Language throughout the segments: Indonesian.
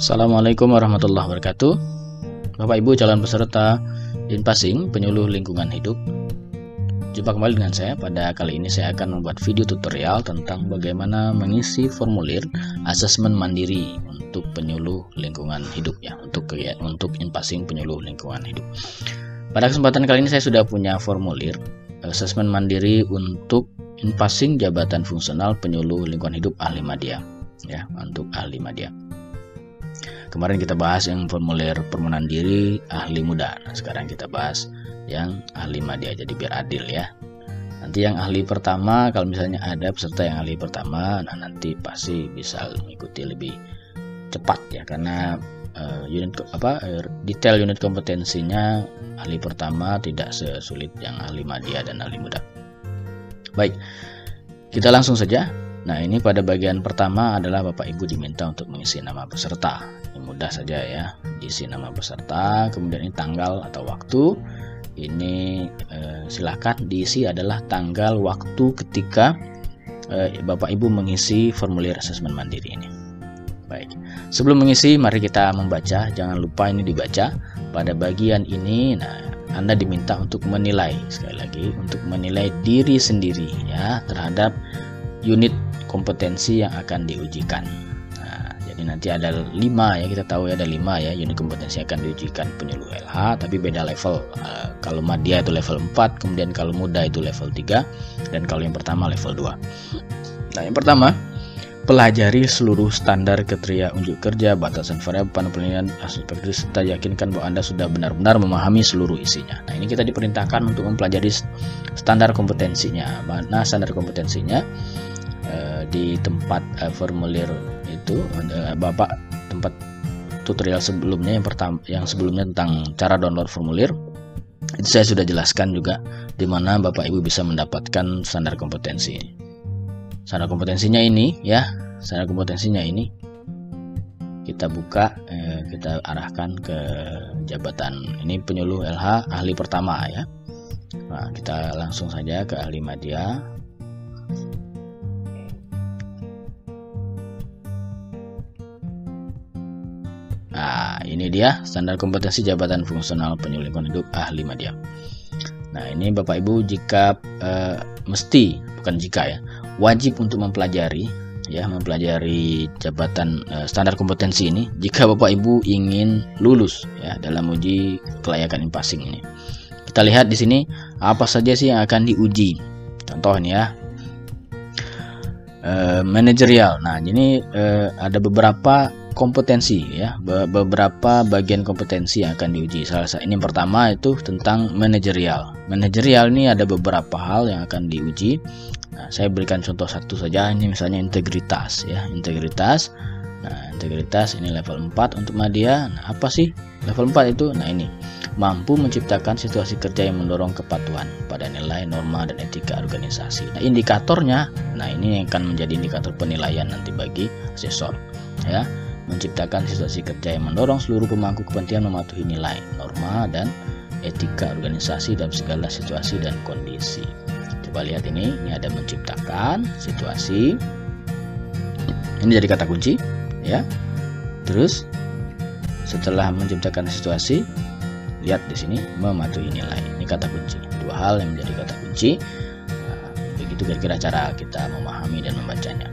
Assalamualaikum warahmatullahi wabarakatuh. Bapak Ibu calon peserta Inpasing penyuluh lingkungan hidup, jumpa kembali dengan saya. Pada kali ini saya akan membuat video tutorial tentang bagaimana mengisi formulir asesmen mandiri untuk penyuluh lingkungan hidup ya, untuk Inpasing penyuluh lingkungan hidup. Pada kesempatan kali ini saya sudah punya formulir asesmen mandiri untuk Inpasing jabatan fungsional penyuluh lingkungan hidup ahli madya ya, untuk ahli madya. Kemarin kita bahas yang formulir permohonan diri ahli muda. Nah, sekarang kita bahas yang ahli madya, jadi biar adil ya. Nanti yang ahli pertama, kalau misalnya ada peserta yang ahli pertama, nah nanti pasti bisa mengikuti lebih cepat ya, karena detail unit kompetensinya ahli pertama tidak sesulit yang ahli madya dan ahli muda. Baik, kita langsung saja. Nah, ini pada bagian pertama adalah Bapak Ibu diminta untuk mengisi nama peserta. Ini mudah saja ya, diisi nama peserta, kemudian ini tanggal atau waktu. Ini silakan diisi adalah tanggal waktu ketika Bapak Ibu mengisi formulir asesmen mandiri ini. Baik, sebelum mengisi mari kita membaca. Jangan lupa ini dibaca. Pada bagian ini, nah, Anda diminta untuk menilai, sekali lagi, untuk menilai diri sendiri ya terhadap unit kompetensi yang akan diujikan. Nah, jadi nanti ada 5 ya, kita tahu ya ada 5 ya unit kompetensi yang akan diujikan penyuluh LH, tapi beda level. Kalau madya itu level 4, kemudian kalau muda itu level 3, dan kalau yang pertama level 2. Nah, yang pertama, pelajari seluruh standar kriteria unjuk kerja, batasan variabel, penilaian aspek serta yakinkan bahwa Anda sudah benar-benar memahami seluruh isinya. Nah, ini kita diperintahkan untuk mempelajari standar kompetensinya. Mana standar kompetensinya? Di tempat formulir itu Bapak tempat tutorial sebelumnya yang sebelumnya tentang cara download formulir itu saya sudah jelaskan juga di mana Bapak Ibu bisa mendapatkan standar kompetensi. Standar kompetensinya ini ya, standar kompetensinya ini kita buka, kita arahkan ke jabatan ini penyuluh LH ahli pertama ya. Nah, kita langsung saja ke ahli madya. Nah, ini dia standar kompetensi jabatan fungsional penyuluh lingkungan hidup ahli madya. Nah, ini Bapak Ibu jika mesti, bukan jika ya, wajib untuk mempelajari jabatan standar kompetensi ini jika Bapak Ibu ingin lulus ya dalam uji kelayakan Inpasing ini. Kita lihat di sini apa saja sih yang akan diuji. Contoh ini ya. Manajerial. Nah, ini ada beberapa kompetensi ya, beberapa bagian kompetensi yang akan diuji. Salah satu ini yang pertama itu tentang manajerial. Manajerial ini ada beberapa hal yang akan diuji. Nah, saya berikan contoh satu saja. Ini misalnya integritas ya, integritas. Nah, integritas ini level 4 untuk madya. Nah, apa sih level 4 itu? Nah, ini mampu menciptakan situasi kerja yang mendorong kepatuhan pada nilai, norma, dan etika organisasi. Nah, indikatornya, nah ini yang akan menjadi indikator penilaian nanti bagi asesor ya. Menciptakan situasi kerja yang mendorong seluruh pemangku kepentingan mematuhi nilai, norma, dan etika organisasi dalam segala situasi dan kondisi. Coba lihat ini ada menciptakan situasi. Ini jadi kata kunci ya. Terus setelah menciptakan situasi, lihat di sini mematuhi nilai. Ini kata kunci. Dua hal yang menjadi kata kunci. Nah, begitu kira-kira cara kita memahami dan membacanya.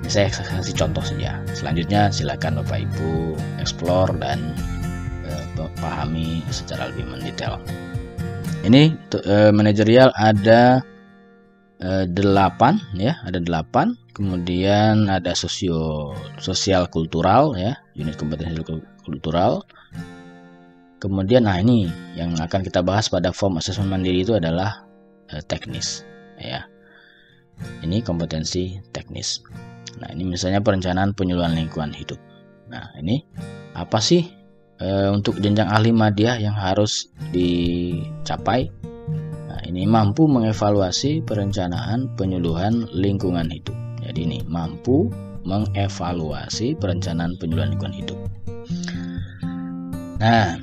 Ini saya kasih contoh saja. Selanjutnya silakan Bapak Ibu explore dan pahami secara lebih mendetail. Ini manajerial ada 8 ya, ada 8. Kemudian ada sosial kultural ya, unit kompetensi kultural. Kemudian nah ini yang akan kita bahas pada form asesmen mandiri itu adalah teknis ya. Ini kompetensi teknis. Nah, ini misalnya perencanaan penyuluhan lingkungan hidup. Nah, ini apa sih untuk jenjang ahli madya yang harus dicapai? Nah, ini mampu mengevaluasi perencanaan penyuluhan lingkungan hidup. Jadi ini mampu mengevaluasi perencanaan penyuluhan lingkungan hidup. Nah,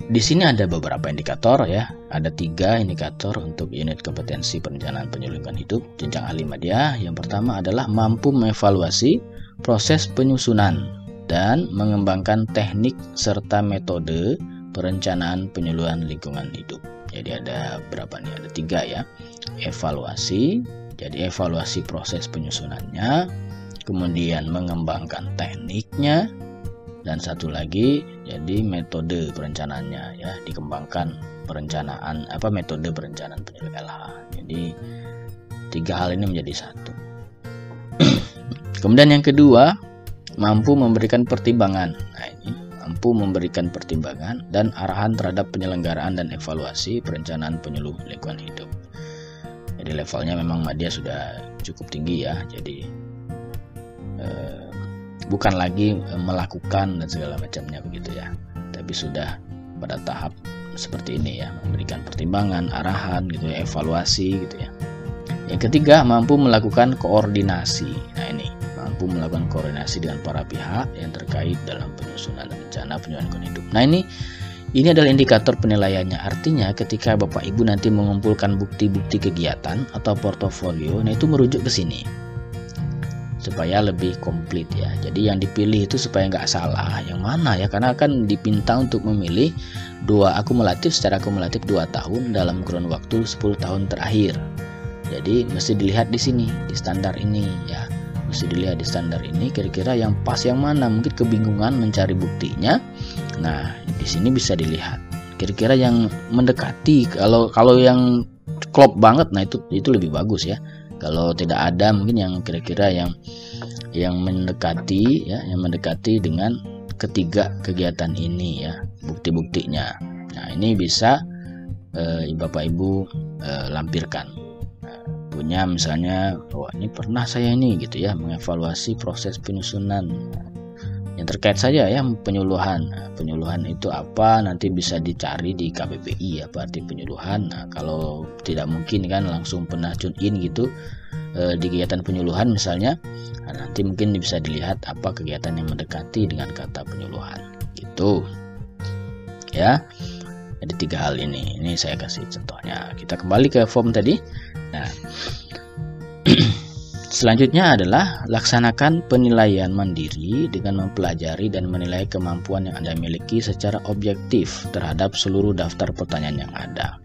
di sini ada beberapa indikator ya. Ada 3 indikator untuk unit kompetensi perencanaan penyuluh lingkungan hidup jenjang ahli madya. Yang pertama adalah mampu mengevaluasi proses penyusunan dan mengembangkan teknik serta metode perencanaan penyuluhan lingkungan hidup. Jadi ada berapa nih? Ada 3 ya. Evaluasi, jadi evaluasi proses penyusunannya, kemudian mengembangkan tekniknya, dan satu lagi jadi metode perencanaannya ya, dikembangkan perencanaan metode perencanaan penyuluh LH. Jadi 3 hal ini menjadi satu. Kemudian yang kedua, mampu memberikan pertimbangan. Nah, ini mampu memberikan pertimbangan dan arahan terhadap penyelenggaraan dan evaluasi perencanaan penyuluh lingkungan hidup. Jadi levelnya memang dia sudah cukup tinggi ya. Jadi bukan lagi melakukan dan segala macamnya begitu ya, tapi sudah pada tahap seperti ini ya, memberikan pertimbangan, arahan gitu ya, evaluasi gitu ya. Yang ketiga, mampu melakukan koordinasi. Nah ini, mampu melakukan koordinasi dengan para pihak yang terkait dalam penyusunan rencana penyuluhan lingkungan hidup. Nah ini adalah indikator penilaiannya. Artinya ketika Bapak Ibu nanti mengumpulkan bukti-bukti kegiatan atau portofolio, nah itu merujuk ke sini supaya lebih komplit ya. Jadi yang dipilih itu supaya nggak salah yang mana ya, karena akan dipinta untuk memilih secara kumulatif 2 tahun dalam kurun waktu 10 tahun terakhir. Jadi mesti dilihat di sini, di standar ini ya, mesti dilihat di standar ini kira-kira yang pas yang mana. Mungkin kebingungan mencari buktinya. Nah di sini bisa dilihat kira-kira yang mendekati. Kalau yang klop banget, nah itu lebih bagus ya. Kalau tidak ada, mungkin yang kira-kira yang mendekati ya, yang mendekati dengan ketiga kegiatan ini ya, bukti-buktinya. Nah ini bisa Bapak Ibu lampirkan. Punya misalnya, ini pernah saya ini gitu ya, mengevaluasi proses penyusunan yang terkait saja ya penyuluhan. Penyuluhan itu apa, nanti bisa dicari di KBBI apa arti penyuluhan. Nah, kalau tidak mungkin kan langsung pernah tune in gitu di kegiatan penyuluhan misalnya, nah, nanti mungkin bisa dilihat apa kegiatan yang mendekati dengan kata penyuluhan gitu ya. Jadi 3 hal ini saya kasih contohnya. Kita kembali ke form tadi. Nah selanjutnya adalah laksanakan penilaian mandiri dengan mempelajari dan menilai kemampuan yang Anda miliki secara objektif terhadap seluruh daftar pertanyaan yang ada.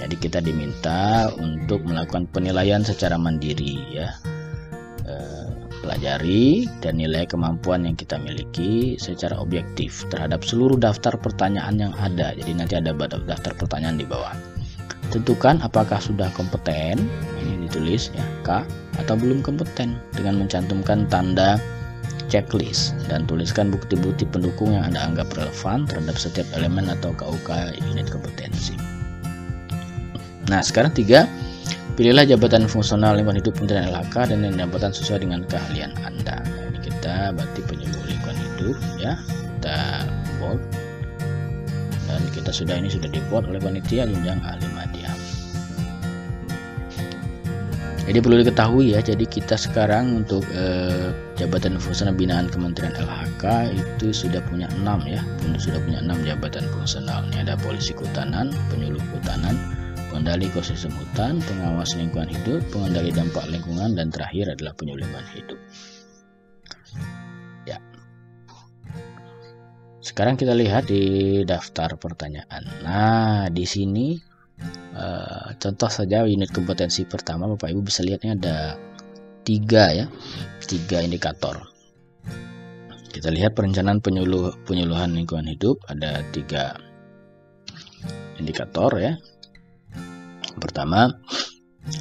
Jadi kita diminta untuk melakukan penilaian secara mandiri ya, pelajari dan nilai kemampuan yang kita miliki secara objektif terhadap seluruh daftar pertanyaan yang ada. Jadi nanti ada daftar pertanyaan di bawah. Tentukan apakah sudah kompeten, ini ditulis ya K, atau belum kompeten dengan mencantumkan tanda checklist, dan tuliskan bukti-bukti pendukung yang Anda anggap relevan terhadap setiap elemen atau KUK unit kompetensi. Nah sekarang 3, pilihlah jabatan fungsional lingkungan hidup Kementerian LHK dan jabatan sesuai dengan keahlian Anda. Nah, ini kita berarti penyuluh lingkungan hidup ya, kita bold. Dan kita sudah di-vote oleh panitia jenjang ahli madya. Jadi perlu diketahui ya, jadi kita sekarang untuk jabatan fungsional binaan Kementerian LHK itu sudah punya 6 ya, sudah punya 6 jabatan fungsional. Ini ada polisi kehutanan, penyuluh kehutanan, pengendali ekosistem hutan, pengawas lingkungan hidup, pengendali dampak lingkungan, dan terakhir adalah penyuluh lingkungan hidup. Ya. Sekarang kita lihat di daftar pertanyaan. Nah, di sini contoh saja unit kompetensi pertama, Bapak Ibu bisa lihatnya ada 3 ya, 3 indikator. Kita lihat perencanaan penyuluhan lingkungan hidup ada 3 indikator ya. Pertama,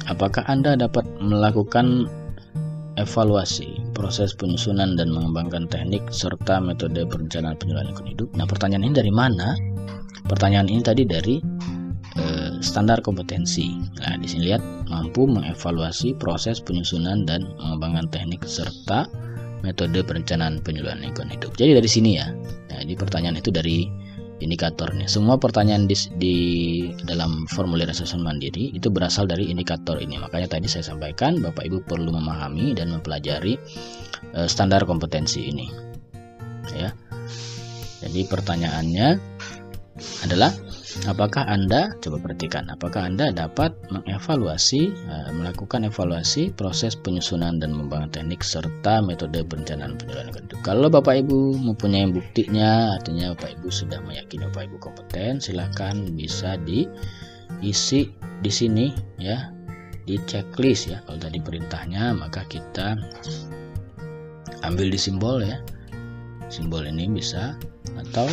apakah Anda dapat melakukan evaluasi proses penyusunan dan mengembangkan teknik serta metode perencanaan penyuluhan lingkungan hidup? Nah, pertanyaan ini dari mana? Pertanyaan ini tadi dari standar kompetensi. Nah, di sini lihat mampu mengevaluasi proses penyusunan dan mengembangkan teknik serta metode perencanaan penyuluhan lingkungan hidup. Jadi dari sini ya. Nah, di pertanyaan itu dari indikatornya. Semua pertanyaan di dalam formulir asesmen mandiri itu berasal dari indikator ini. Makanya tadi saya sampaikan Bapak Ibu perlu memahami dan mempelajari standar kompetensi ini. Ya. Jadi pertanyaannya adalah Apakah Anda, coba perhatikan, apakah Anda dapat melakukan evaluasi proses penyusunan dan pengembangan teknik serta metode perencanaan penjualan hidup. Kalau Bapak Ibu mempunyai buktinya, artinya Bapak Ibu sudah meyakini Bapak Ibu kompeten, silakan bisa diisi di sini ya, di checklist ya. Kalau tadi perintahnya, maka kita ambil di simbol ya. Simbol ini bisa, atau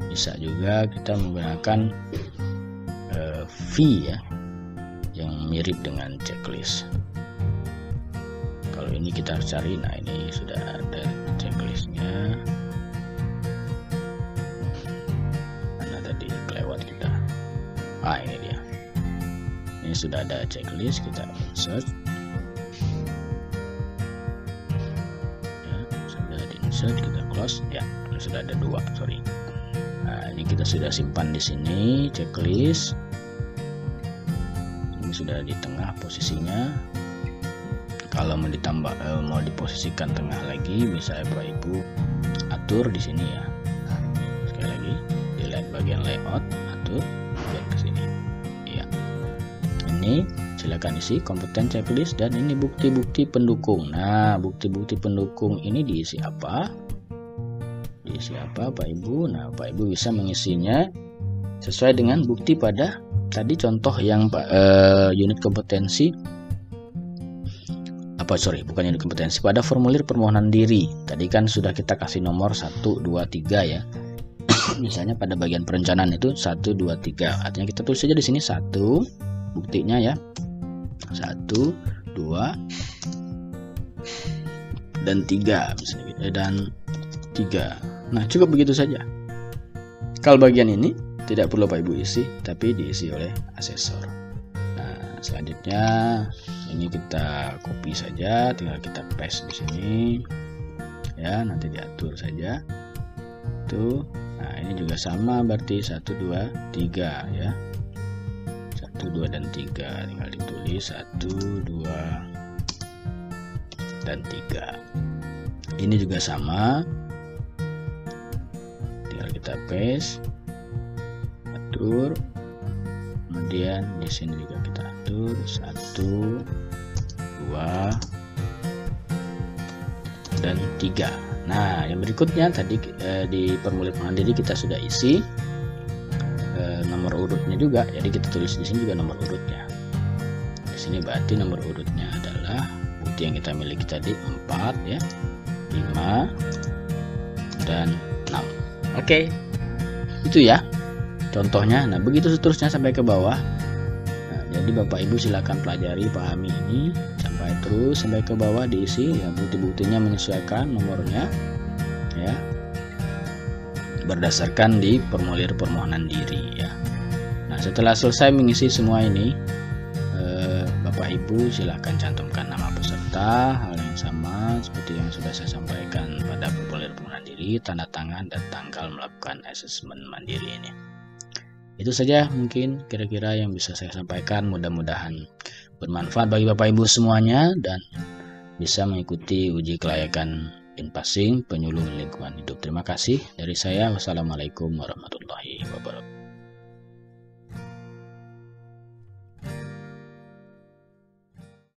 bisa juga kita menggunakan V ya, yang mirip dengan checklist. Kalau ini kita harus cari, nah ini sudah ada checklistnya. Mana tadi kelewat kita? Ini dia. Ini sudah ada checklist, kita insert. Ya, sudah di insert, kita close. Ya, sudah ada 2, sorry. Nah, ini kita sudah simpan di sini checklist. Ini sudah di tengah posisinya. Kalau mau ditambah, mau diposisikan tengah lagi, bisa Bapak Ibu atur di sini ya. Nah, sekali lagi, di bagian layout, atur dan ke sini. Ya. Ini silakan isi kompeten checklist, dan ini bukti-bukti pendukung. Nah, bukti-bukti pendukung ini diisi apa? Siapa Pak Ibu? Nah, Pak Ibu bisa mengisinya sesuai dengan bukti pada tadi contoh yang unit kompetensi bukan unit kompetensi, pada formulir permohonan diri. Tadi kan sudah kita kasih nomor 1, 2, 3 ya. Misalnya pada bagian perencanaan itu 1, 2, 3. Artinya kita tulis saja di sini 1 buktinya ya. 1, 2 dan 3 misalnya gitu. Dan 3. Nah, cukup begitu saja. Kalau bagian ini tidak perlu Pak Ibu isi, tapi diisi oleh asesor. Nah, selanjutnya ini kita copy saja, tinggal kita paste di sini. Ya, nanti diatur saja. Tuh. Nah, ini juga sama, berarti 1, 2, 3 ya. 1, 2 dan 3, tinggal ditulis 1, 2 dan 3. Ini juga sama. Kita paste, atur, kemudian di sini juga kita atur 1, 2 dan 3. Nah, yang berikutnya tadi di formulir pengenalan diri kita sudah isi nomor urutnya juga, jadi kita tulis di sini juga nomor urutnya. Di sini berarti nomor urutnya adalah bukti yang kita miliki tadi 4 ya, 5 dan 6. Oke, itu ya contohnya. Nah, begitu seterusnya sampai ke bawah. Nah, jadi Bapak Ibu silakan pelajari, pahami ini sampai ke bawah, diisi ya, bukti-buktinya menyesuaikan nomornya ya, berdasarkan di formulir permohonan diri ya. Nah, setelah selesai mengisi semua ini, Bapak Ibu silakan cantumkan nama peserta, hal yang sama seperti yang sudah saya sampaikan pada formulir permohonan diri, tanda tangan dan tanggal melakukan asesmen mandiri ini. Itu saja mungkin kira-kira yang bisa saya sampaikan, mudah-mudahan bermanfaat bagi Bapak Ibu semuanya dan bisa mengikuti uji kelayakan InPassing penyuluh lingkungan hidup. Terima kasih dari saya. Wassalamualaikum warahmatullahi wabarakatuh.